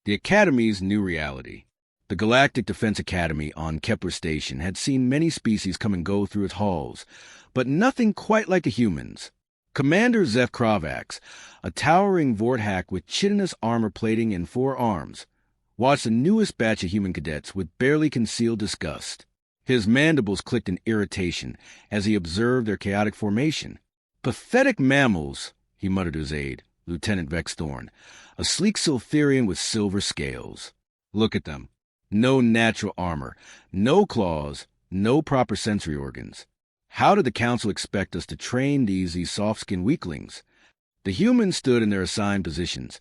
The Academy's new reality. The Galactic Defense Academy on Kepler Station had seen many species come and go through its halls, but nothing quite like the humans. Commander Kravax, a towering Vorthack with chitinous armor plating and 4 arms, watched the newest batch of human cadets with barely concealed disgust. His mandibles clicked in irritation as he observed their chaotic formation. "Pathetic mammals," he muttered to his aide, Lieutenant Vex Thorn, a sleek Siltherian with silver scales. "Look at them. No natural armor, no claws, no proper sensory organs. How did the Council expect us to train these soft-skinned weaklings?" The humans stood in their assigned positions,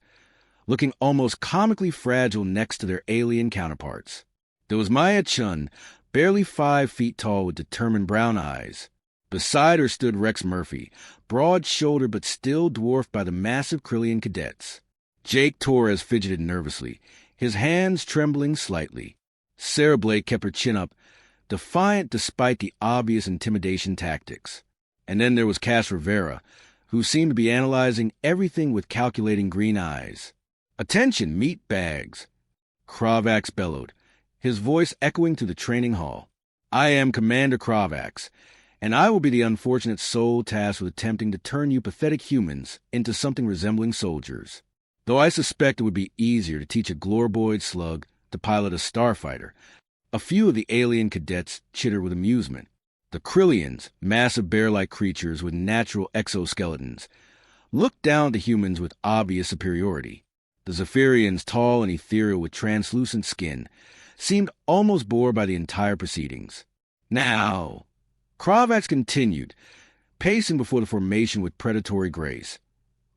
looking almost comically fragile next to their alien counterparts. There was Maya Chun, barely 5 feet tall with determined brown eyes. Beside her stood Rex Murphy, broad-shouldered but still dwarfed by the massive Krillian cadets. Jake Torres fidgeted nervously, his hands trembling slightly. Sarah Blake kept her chin up, defiant despite the obvious intimidation tactics. And then there was Cass Rivera, who seemed to be analyzing everything with calculating green eyes. "Attention, meat bags!" Kravax bellowed, his voice echoing through the training hall. "I am Commander Kravax, and I will be the unfortunate soul tasked with attempting to turn you pathetic humans into something resembling soldiers. Though I suspect it would be easier to teach a glorboid slug to pilot a starfighter." A few of the alien cadets chittered with amusement. The Krillians, massive bear-like creatures with natural exoskeletons, looked down to humans with obvious superiority. The Zephyrians, tall and ethereal with translucent skin, seemed almost bored by the entire proceedings. "Now," Kravax continued, pacing before the formation with predatory grace,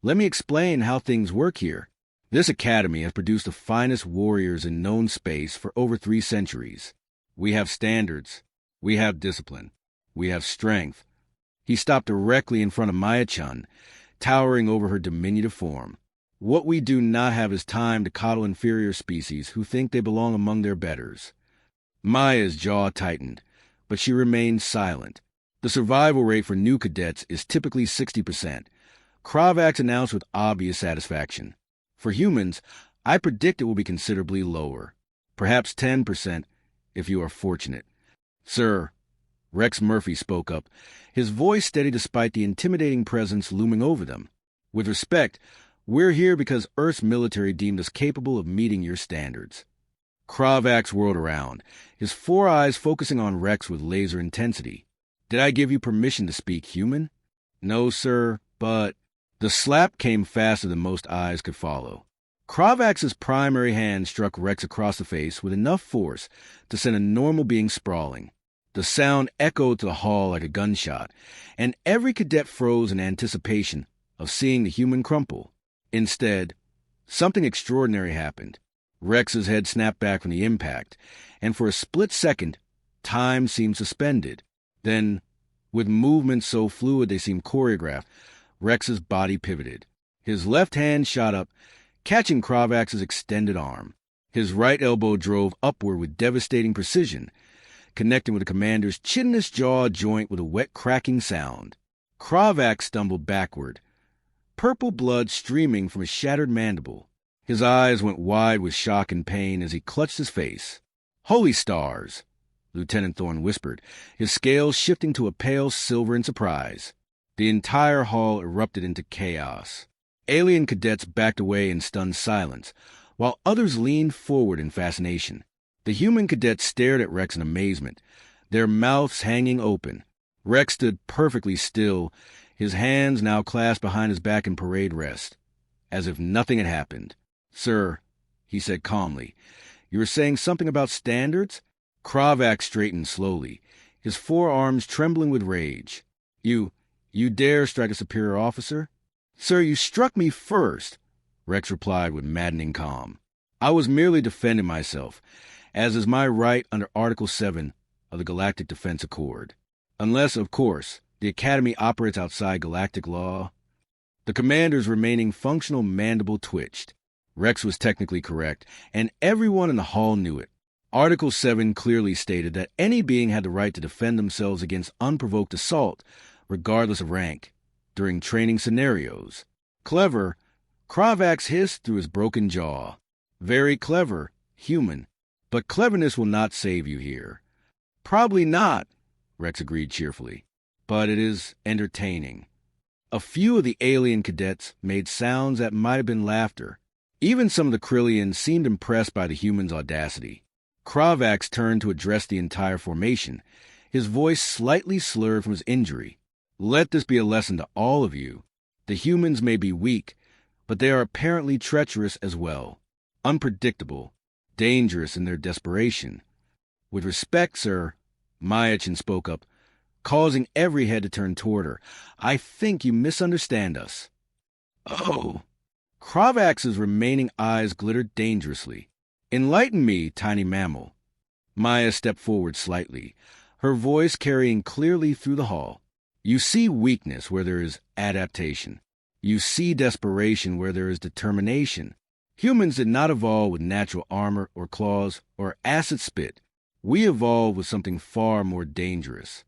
"let me explain how things work here. This academy has produced the finest warriors in known space for over 3 centuries. We have standards. We have discipline. We have strength." He stopped directly in front of Maya Chun, towering over her diminutive form. "What we do not have is time to coddle inferior species who think they belong among their betters." Maya's jaw tightened, but she remained silent. "The survival rate for new cadets is typically 60%. Kravax announced with obvious satisfaction. "For humans, I predict it will be considerably lower. Perhaps 10%, if you are fortunate." "Sir," Rex Murphy spoke up, his voice steady despite the intimidating presence looming over them. "With respect, we're here because Earth's military deemed us capable of meeting your standards." Kravax whirled around, his 4 eyes focusing on Rex with laser intensity. "Did I give you permission to speak human?" "No, sir, but—" The slap came faster than most eyes could follow. Kravax's primary hand struck Rex across the face with enough force to send a normal being sprawling. The sound echoed to the hall like a gunshot, and every cadet froze in anticipation of seeing the human crumple. Instead, something extraordinary happened. Rex's head snapped back from the impact, and for a split second, time seemed suspended. Then, with movements so fluid they seemed choreographed, Rex's body pivoted. His left hand shot up, catching Kravax's extended arm. His right elbow drove upward with devastating precision, connecting with the commander's chitinous jaw joint with a wet cracking sound. Kravax stumbled backward, purple blood streaming from his shattered mandible. His eyes went wide with shock and pain as he clutched his face. "Holy stars!" Lieutenant Thorne whispered, his scales shifting to a pale silver in surprise. The entire hall erupted into chaos. Alien cadets backed away in stunned silence, while others leaned forward in fascination. The human cadets stared at Rex in amazement, their mouths hanging open. Rex stood perfectly still, his hands now clasped behind his back in parade rest, as if nothing had happened. "Sir," he said calmly, "you were saying something about standards?" Kravax straightened slowly, his 4 arms trembling with rage. You dare strike a superior officer?" "Sir, you struck me first," Rex replied with maddening calm. "I was merely defending myself, as is my right under Article 7 of the Galactic Defense Accord. Unless, of course, the Academy operates outside galactic law." The commander's remaining functional mandible twitched. Rex was technically correct, and everyone in the hall knew it. Article 7 clearly stated that any being had the right to defend themselves against unprovoked assault, regardless of rank, during training scenarios. Clever, Kravax hissed through his broken jaw. Very clever, human. But cleverness will not save you here. Probably not, Rex agreed cheerfully. But it is entertaining. A few of the alien cadets made sounds that might have been laughter. Even some of the Krillians seemed impressed by the humans' audacity. Kravax turned to address the entire formation, his voice slightly slurred from his injury. Let this be a lesson to all of you. The humans may be weak, but they are apparently treacherous as well. Unpredictable, dangerous in their desperation. With respect, sir, Myachin spoke up, causing every head to turn toward her. I think you misunderstand us. Oh. Kravax's remaining eyes glittered dangerously. Enlighten me, tiny mammal. Maya stepped forward slightly, her voice carrying clearly through the hall. You see weakness where there is adaptation. You see desperation where there is determination. Humans did not evolve with natural armor or claws or acid spit. We evolved with something far more dangerous.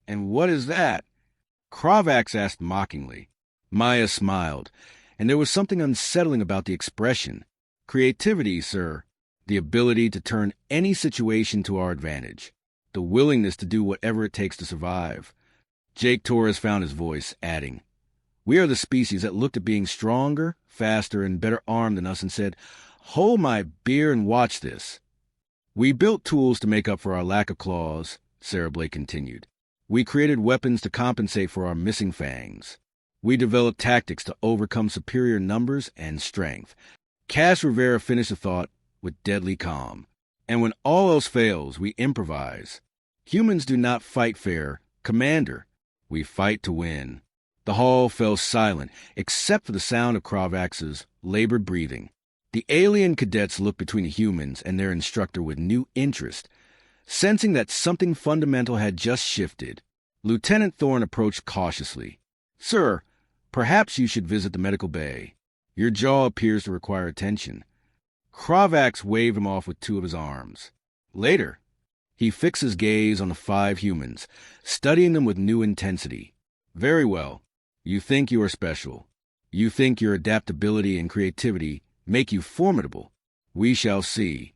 And what is that? Kravax asked mockingly. Maya smiled, and there was something unsettling about the expression. Creativity, sir. The ability to turn any situation to our advantage. The willingness to do whatever it takes to survive. Jake Torres found his voice, adding, We are the species that looked at being stronger, faster, and better armed than us and said, Hold my beer and watch this. We built tools to make up for our lack of claws, Sarah Blake continued. We created weapons to compensate for our missing fangs. We developed tactics to overcome superior numbers and strength. Cass Rivera finished the thought with deadly calm. And when all else fails, we improvise. Humans do not fight fair, Commander. We fight to win. The hall fell silent, except for the sound of Kravax's labored breathing. The alien cadets looked between the humans and their instructor with new interest, sensing that something fundamental had just shifted. Lieutenant Thorne approached cautiously. Sir, perhaps you should visit the medical bay. Your jaw appears to require attention. Kravax waved him off with two of his arms. Later, he fixed his gaze on the 5 humans, studying them with new intensity. Very well. You think you are special. You think your adaptability and creativity make you formidable. We shall see.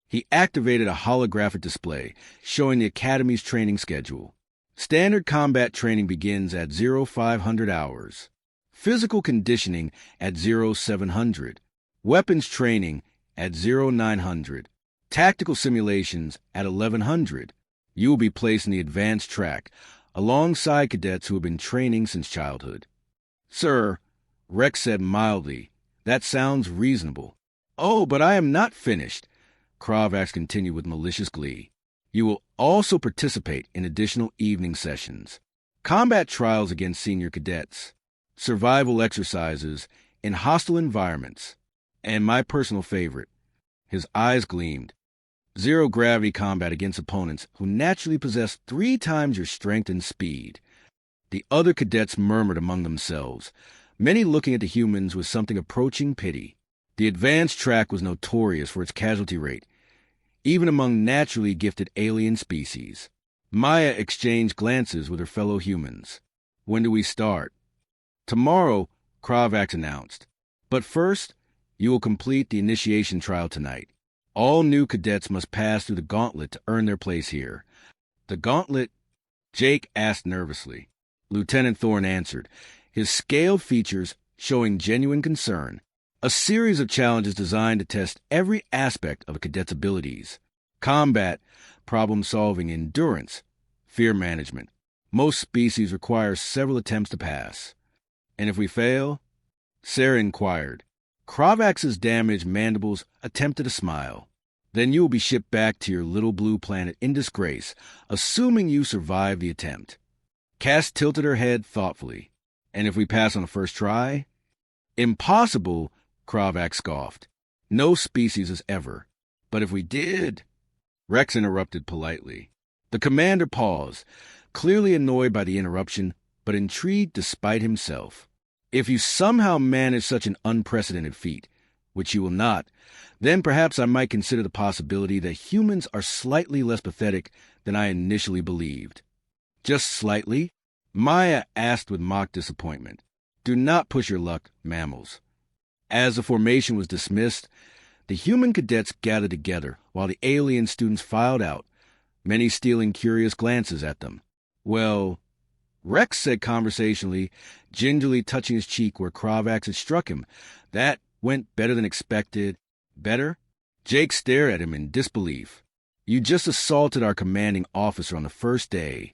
He activated a holographic display showing the Academy's training schedule. Standard combat training begins at 0500 hours. Physical conditioning at 0700. Weapons training at 0900. Tactical simulations at 1100. You will be placed in the advanced track, alongside cadets who have been training since childhood. Sir, Rex said mildly, that sounds reasonable. Oh, but I am not finished, Kravax continued with malicious glee. You will also participate in additional evening sessions, combat trials against senior cadets, survival exercises in hostile environments, and my personal favorite, his eyes gleamed, zero-gravity combat against opponents who naturally possess 3 times your strength and speed. The other cadets murmured among themselves, many looking at the humans with something approaching pity. The advanced track was notorious for its casualty rate, even among naturally gifted alien species. Maya exchanged glances with her fellow humans. When do we start? Tomorrow, Kravax announced. But first, you will complete the initiation trial tonight. All new cadets must pass through the Gauntlet to earn their place here. The Gauntlet? Jake asked nervously. Lieutenant Thorne answered, his scaled features showing genuine concern. A series of challenges designed to test every aspect of a cadet's abilities. Combat, problem-solving, endurance, fear management. Most species require several attempts to pass. And if we fail? Sarah inquired. Kravax's damaged mandibles attempted a smile. Then you will be shipped back to your little blue planet in disgrace, assuming you survive the attempt. Cass tilted her head thoughtfully. And if we pass on the first try? Impossible, Kravax scoffed. No species has ever. But if we did? Rex interrupted politely. The commander paused, clearly annoyed by the interruption, but intrigued despite himself. If you somehow manage such an unprecedented feat, which you will not, then perhaps I might consider the possibility that humans are slightly less pathetic than I initially believed. Just slightly? Maya asked with mock disappointment. Do not push your luck, mammals. As the formation was dismissed, The human cadets gathered together while the alien students filed out, many stealing curious glances at them. "Well," Rex said conversationally, gingerly touching his cheek where Kravax had struck him, "that went better than expected." "Better?" Jake stared at him in disbelief. "You just assaulted our commanding officer on the first day."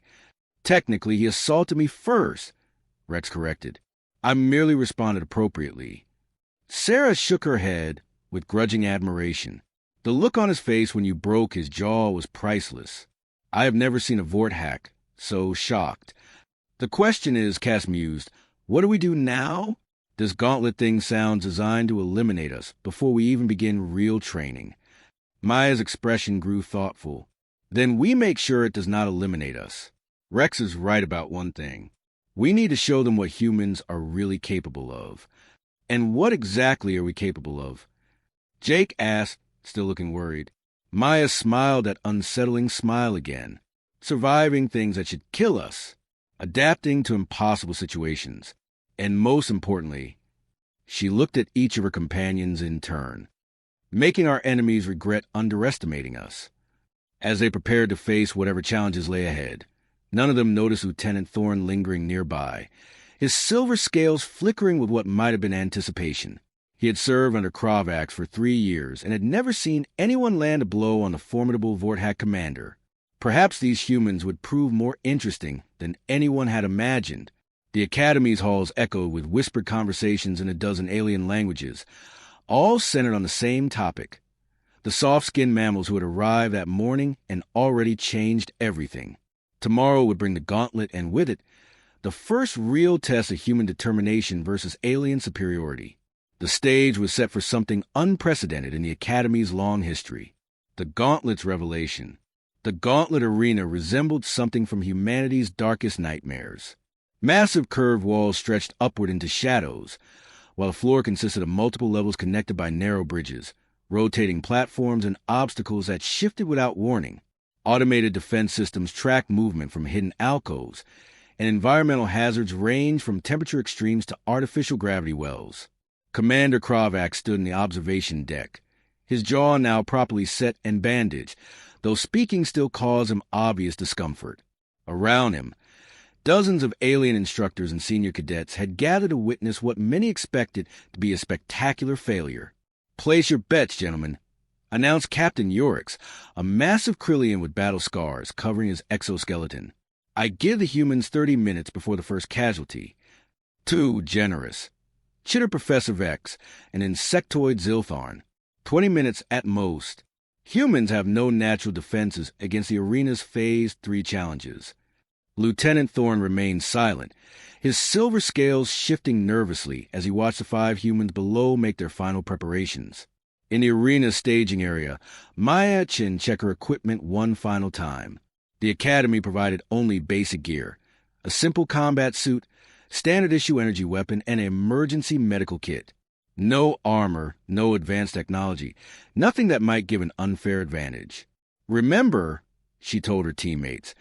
"Technically, he assaulted me first," Rex corrected. "I merely responded appropriately." Sarah shook her head with grudging admiration. "The look on his face when you broke his jaw was priceless. I have never seen a Vort hack so shocked." "The question is," Cass mused, "what do we do now? This Gauntlet thing sounds designed to eliminate us before we even begin real training." Maya's expression grew thoughtful. "Then we make sure it does not eliminate us. Rex is right about one thing. We need to show them what humans are really capable of." "And what exactly are we capable of?" Jake asked, still looking worried. Maya smiled that unsettling smile again. "Surviving things that should kill us. Adapting to impossible situations. And most importantly," she looked at each of her companions in turn, "making our enemies regret underestimating us." As they prepared to face whatever challenges lay ahead, none of them noticed Lieutenant Thorne lingering nearby, his silver scales flickering with what might have been anticipation. He had served under Kravax for 3 years and had never seen anyone land a blow on the formidable Vorthack commander. Perhaps these humans would prove more interesting than anyone had imagined. The Academy's halls echoed with whispered conversations in a dozen alien languages, all centered on the same topic: the soft-skinned mammals who had arrived that morning and already changed everything. Tomorrow would bring the Gauntlet, and with it, the first real test of human determination versus alien superiority. The stage was set for something unprecedented in the Academy's long history: the Gauntlet's revelation. The Gauntlet arena resembled something from humanity's darkest nightmares. Massive curved walls stretched upward into shadows, while the floor consisted of multiple levels connected by narrow bridges, rotating platforms, and obstacles that shifted without warning. Automated defense systems tracked movement from hidden alcoves, and environmental hazards ranged from temperature extremes to artificial gravity wells. Commander Kravax stood in the observation deck, his jaw now properly set and bandaged, though speaking still caused him obvious discomfort. Around him, dozens of alien instructors and senior cadets had gathered to witness what many expected to be a spectacular failure. "Place your bets, gentlemen," announced Captain Yorix, a massive Krillian with battle scars covering his exoskeleton. "I give the humans 30 minutes before the first casualty." "Too generous," chittered Professor Vex, an insectoid Ziltharn. 20 minutes at most. Humans have no natural defenses against the arena's Phase 3 challenges." Lieutenant Thorne remained silent, his silver scales shifting nervously as he watched the 5 humans below make their final preparations. In the arena's staging area, Maya Chin checked her equipment one final time. The Academy provided only basic gear: a simple combat suit, standard-issue energy weapon, and an emergency medical kit. No armor, no advanced technology, nothing that might give an unfair advantage. "Remember," she told her teammates,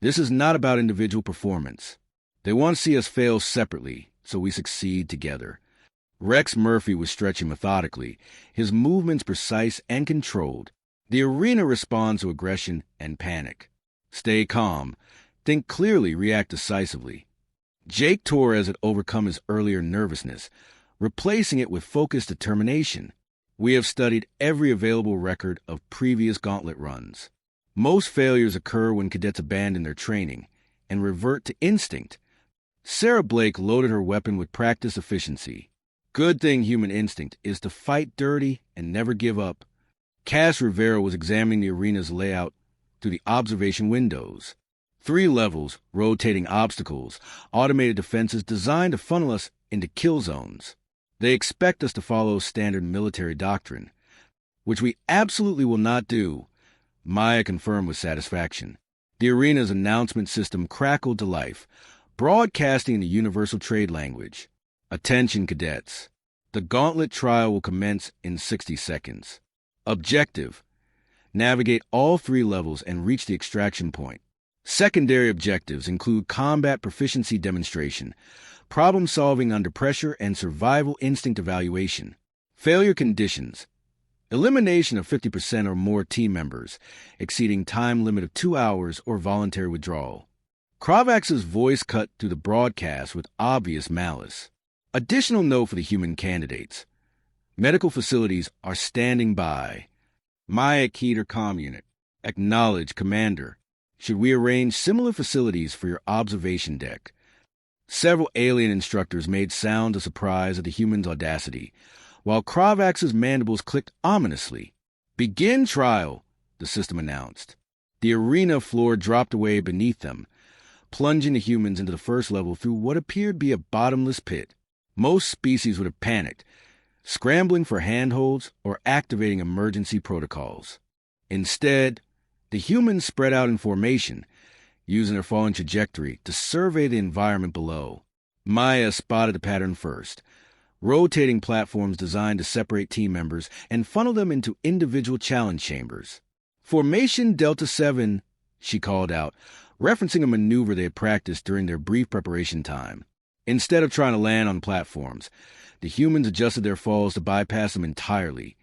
"this is not about individual performance. They want to see us fail separately, so we succeed together." Rex Murphy was stretching methodically, his movements precise and controlled. The arena responds to aggression and panic. Stay calm, think clearly, react decisively. Jake Torres had overcome his earlier nervousness, replacing it with focused determination. "We have studied every available record of previous Gauntlet runs. Most failures occur when cadets abandon their training and revert to instinct." Sarah Blake loaded her weapon with practiced efficiency. "Good thing human instinct is to fight dirty and never give up." Cass Rivera was examining the arena's layout through the observation windows. 3 levels, rotating obstacles, automated defenses designed to funnel us into kill zones. They expect us to follow standard military doctrine, which we absolutely will not do, Maya confirmed with satisfaction. The arena's announcement system crackled to life, broadcasting in the universal trade language. "Attention, cadets. The Gauntlet trial will commence in 60 seconds. Objective: navigate all 3 levels and reach the extraction point. Secondary objectives include combat proficiency demonstration, problem-solving under pressure, and survival instinct evaluation. Failure conditions: Elimination of 50% or more team members, exceeding time limit of 2 hours or voluntary withdrawal. Kravax's voice cut through the broadcast with obvious malice. Additional note for the human candidates. Medical facilities are standing by. Maya keyed her comm unit. Acknowledge, Commander. Should we arrange similar facilities for your observation deck? Several alien instructors made sounds of surprise at the human's audacity, while Kravax's mandibles clicked ominously. Begin trial, the system announced. The arena floor dropped away beneath them, plunging the humans into the first level through what appeared to be a bottomless pit. Most species would have panicked, scrambling for handholds or activating emergency protocols. Instead, the humans spread out in formation, using their falling trajectory to survey the environment below. Maya spotted the pattern first, rotating platforms designed to separate team members and funnel them into individual challenge chambers. Formation Delta 7, she called out, referencing a maneuver they had practiced during their brief preparation time. Instead of trying to land on platforms, the humans adjusted their falls to bypass them entirely,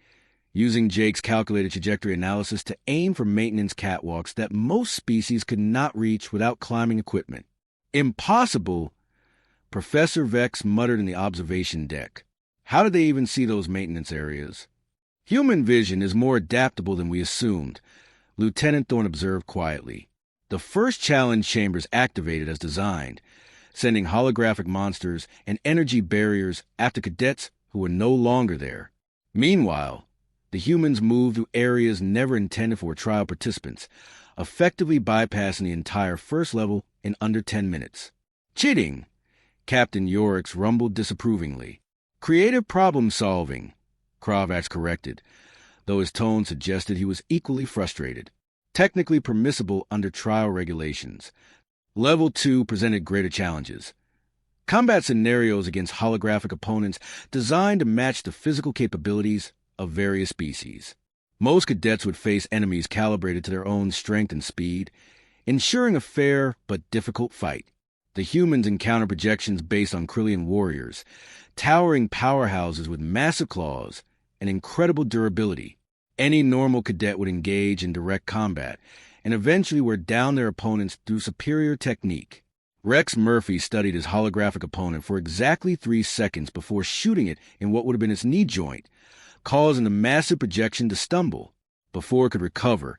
using Jake's calculated trajectory analysis to aim for maintenance catwalks that most species could not reach without climbing equipment. Impossible, Professor Vex muttered in the observation deck. How did they even see those maintenance areas? Human vision is more adaptable than we assumed, Lieutenant Thorne observed quietly. The first challenge chambers activated as designed, sending holographic monsters and energy barriers after cadets who were no longer there. Meanwhile, the humans moved through areas never intended for trial participants, effectively bypassing the entire first level in under 10 minutes. Cheating, Captain Yorix rumbled disapprovingly. Creative problem-solving, Kravax corrected, though his tone suggested he was equally frustrated. Technically permissible under trial regulations. Level 2 presented greater challenges. Combat scenarios against holographic opponents designed to match the physical capabilities of various species. Most cadets would face enemies calibrated to their own strength and speed, ensuring a fair but difficult fight. The humans encounter projections based on Kryllian warriors, towering powerhouses with massive claws and incredible durability. Any normal cadet would engage in direct combat and eventually wear down their opponents through superior technique. Rex Murphy studied his holographic opponent for exactly 3 seconds before shooting it in what would have been its knee joint, causing the massive projection to stumble. Before it could recover,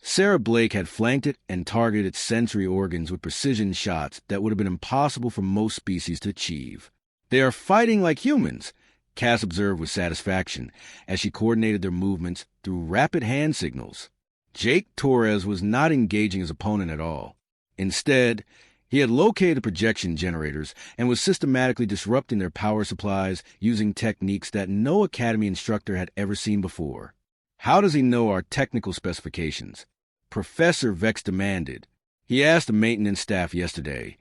Sarah Blake had flanked it and targeted its sensory organs with precision shots that would have been impossible for most species to achieve. They are fighting like humans, Cass observed with satisfaction as she coordinated their movements through rapid hand signals. Jake Torres was not engaging his opponent at all. Instead, he had located the projection generators and was systematically disrupting their power supplies using techniques that no Academy instructor had ever seen before. How does he know our technical specifications? Professor Vex demanded. He asked the maintenance staff yesterday.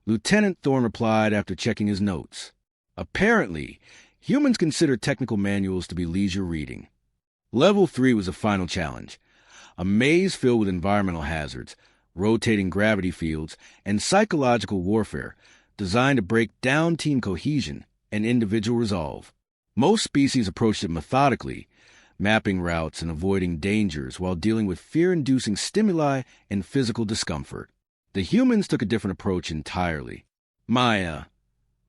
Lieutenant Thorne replied after checking his notes. Apparently, humans consider technical manuals to be leisure reading. Level 3 was the final challenge. A maze filled with environmental hazards, rotating gravity fields, and psychological warfare designed to break down team cohesion and individual resolve. Most species approached it methodically, mapping routes and avoiding dangers while dealing with fear-inducing stimuli and physical discomfort. The humans took a different approach entirely. Maya,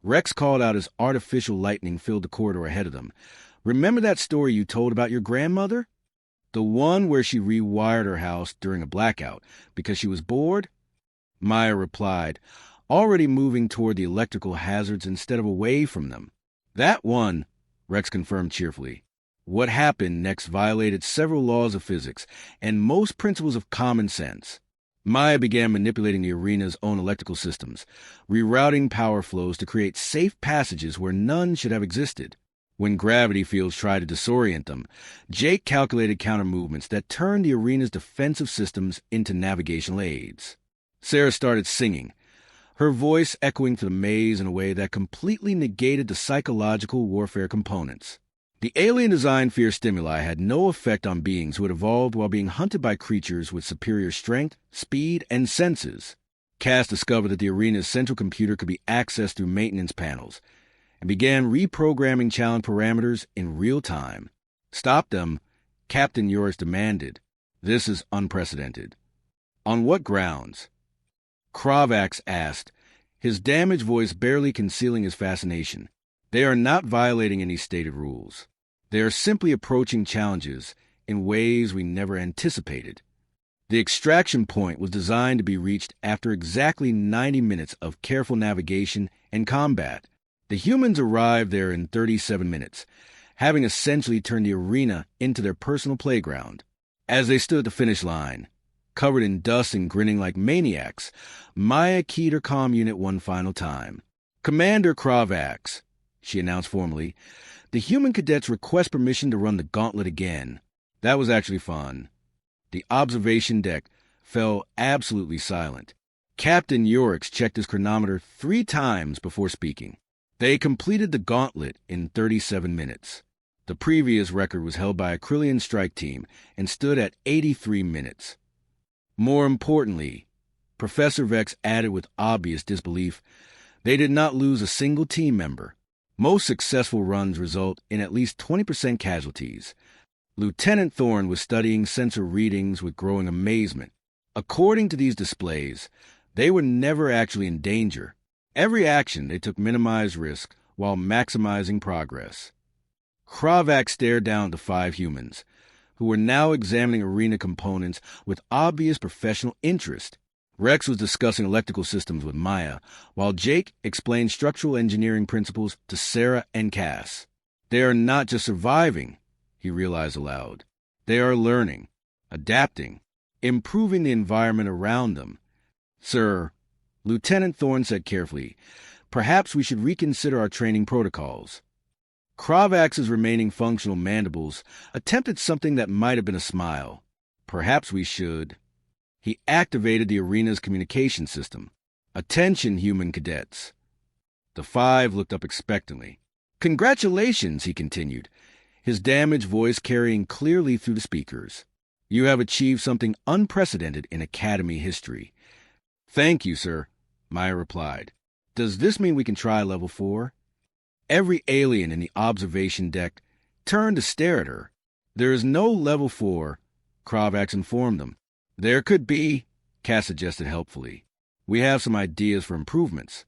Rex called out as artificial lightning filled the corridor ahead of them. Remember that story you told about your grandmother? The one where she rewired her house during a blackout because she was bored? Maya replied, already moving toward the electrical hazards instead of away from them. That one, Rex confirmed cheerfully. What happened next violated several laws of physics and most principles of common sense. Maya began manipulating the arena's own electrical systems, rerouting power flows to create safe passages where none should have existed. When gravity fields tried to disorient them, Jake calculated counter-movements that turned the arena's defensive systems into navigational aids. Sarah started singing, her voice echoing through the maze in a way that completely negated the psychological warfare components. The alien-designed fear stimuli had no effect on beings who had evolved while being hunted by creatures with superior strength, speed, and senses. Cass discovered that the arena's central computer could be accessed through maintenance panels, and began reprogramming challenge parameters in real time. Stop them, Captain Yorks demanded. This is unprecedented. On what grounds? Kravax asked, his damaged voice barely concealing his fascination. They are not violating any stated rules. They are simply approaching challenges in ways we never anticipated. The extraction point was designed to be reached after exactly 90 minutes of careful navigation and combat. The humans arrived there in 37 minutes, having essentially turned the arena into their personal playground. As they stood at the finish line, covered in dust and grinning like maniacs, Maya keyed her comm unit one final time. "Commander Kravax," she announced formally, "the human cadets request permission to run the Gauntlet again." That was actually fun. The observation deck fell absolutely silent. Captain Yorks checked his chronometer 3 times before speaking. They completed the Gauntlet in 37 minutes. The previous record was held by a Kryllian strike team and stood at 83 minutes. More importantly, Professor Vex added with obvious disbelief, they did not lose a single team member. Most successful runs result in at least 20% casualties. Lieutenant Thorne was studying sensor readings with growing amazement. According to these displays, they were never actually in danger. Every action they took minimized risk while maximizing progress. Kravax stared down at the 5 humans, who were now examining arena components with obvious professional interest. Rex was discussing electrical systems with Maya, while Jake explained structural engineering principles to Sarah and Cass. They are not just surviving, he realized aloud. They are learning, adapting, improving the environment around them. "Sir," Lieutenant Thorne said carefully, "perhaps we should reconsider our training protocols." Kravax's remaining functional mandibles attempted something that might have been a smile. "Perhaps we should." He activated the arena's communication system. "Attention, human cadets." The 5 looked up expectantly. "Congratulations," he continued, his damaged voice carrying clearly through the speakers. "You have achieved something unprecedented in Academy history." "Thank you, sir," Maya replied. "Does this mean we can try level 4? Every alien in the observation deck turned to stare at her. "There is no level 4, Kravax informed them. "There could be," Cass suggested helpfully. "We have some ideas for improvements."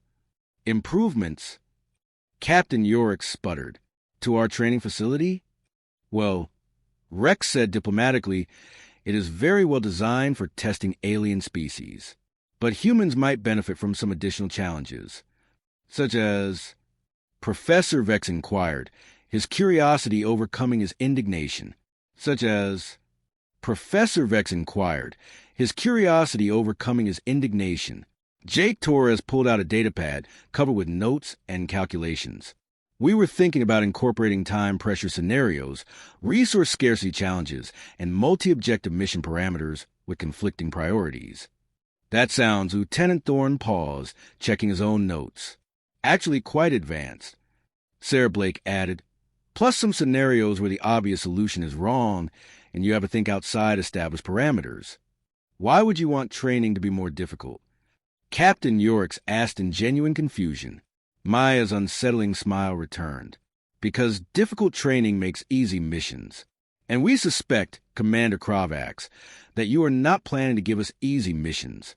"Improvements?" Captain Yorks sputtered. "To our training facility?" "Well," Rex said diplomatically, "it is very well designed for testing alien species. But humans might benefit from some additional challenges." "Such as?" Professor Vex inquired, his curiosity overcoming his indignation. "Such as?" Professor Vex inquired, his curiosity overcoming his indignation. Jake Torres pulled out a datapad covered with notes and calculations. "We were thinking about incorporating time pressure scenarios, resource scarcity challenges, and multi-objective mission parameters with conflicting priorities." "That sounds," Lieutenant Thorne paused, checking his own notes, "actually quite advanced." Sarah Blake added, "Plus some scenarios where the obvious solution is wrong and you have to think outside established parameters. Why would you want training to be more difficult?" Captain Yorks asked in genuine confusion. Maya's unsettling smile returned. "Because difficult training makes easy missions. And we suspect, Commander Kravax, that you are not planning to give us easy missions."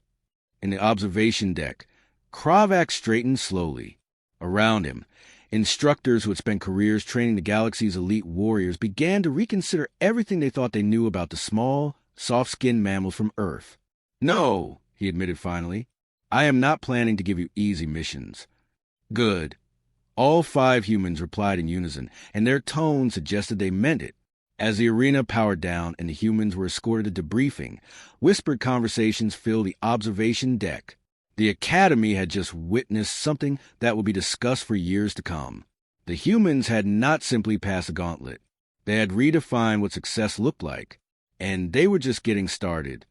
In the observation deck, Kravax straightened slowly. Around him, instructors who had spent careers training the galaxy's elite warriors began to reconsider everything they thought they knew about the small, soft-skinned mammals from Earth. "No," he admitted finally, "I am not planning to give you easy missions." "Good." All 5 humans replied in unison, and their tone suggested they meant it. As the arena powered down and the humans were escorted to debriefing, whispered conversations filled the observation deck. The Academy had just witnessed something that would be discussed for years to come. The humans had not simply passed the gauntlet. They had redefined what success looked like, and they were just getting started.